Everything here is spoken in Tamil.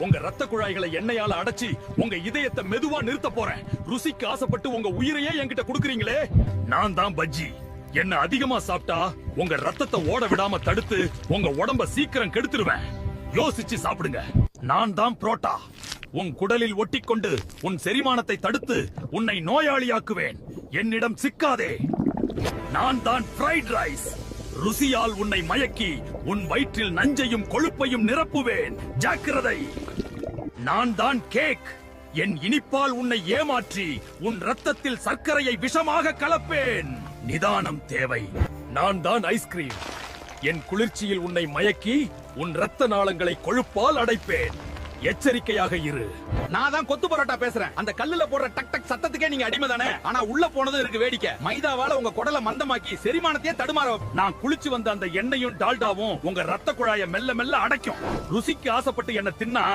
உங்க ரத்த குழாய்களை எண்ணெயால அடைச்சி உங்க இதயத்தை மெதுவா நிறுத்த போறேன். ருசிக்கு ஆசைப்பட்டு உங்க உயிரையே என்கிட்ட குடுக்குறீங்களே. நான் தான் பஜ்ஜி. என்ன அதிகமா சாப்பிட்டா உங்க ரத்தத்தை ஓட விடாம தடுத்து உங்க உடம்ப சீக்கிரம் கெடுத்துருவேன். யோசிச்சு சாப்பிடுங்க. நான் தான் புரோட்டா. உன் குடலில் ஒட்டிக்கொண்டு உன் செரிமானத்தை தடுத்து உன்னை நோயாளியாக்குவேன். என்னிடம் சிக்காதே. நான் தான் ஃப்ரைட் ரைஸ். ருசியால் உன்னை மயக்கி உன் வயிற்றில் நஞ்சையும் கொழுப்பையும் நிரப்புவேன். ஜாக்கிரதை. நான் தான் கேக். என் இனிப்பால் உன்னை ஏமாற்றி உன் ரத்தத்தில் சர்க்கரையை விஷமாக கலப்பேன். நிதானம் தேவை. நான் தான் ஐஸ்கிரீம். என் குளிர்ச்சியில் உன்னை மயக்கி உன் ரத்த நாளங்களை கொழுப்பால் அடைப்பேன். எச்சரிக்கையாக இரு. நான் தான் கொத்து பரோட்டா பேசுறேன். அந்த கல்லுல போடுற டக் டக் சத்தத்துக்கே நீங்க அடிமை தானே. ஆனா உள்ள போனதும் இருக்கு வேடிக்கை. மைதாவால உங்க குடலை மந்தமாக்கி செரிமானத்தையே தடுமாற. நான் குளிச்சு வந்த அந்த எண்ணெயும் டால்டாவும் உங்க ரத்த குழாயை மெல்ல மெல்ல அடைக்கும். ருசிக்கு ஆசைப்பட்டு என்ன தின்னா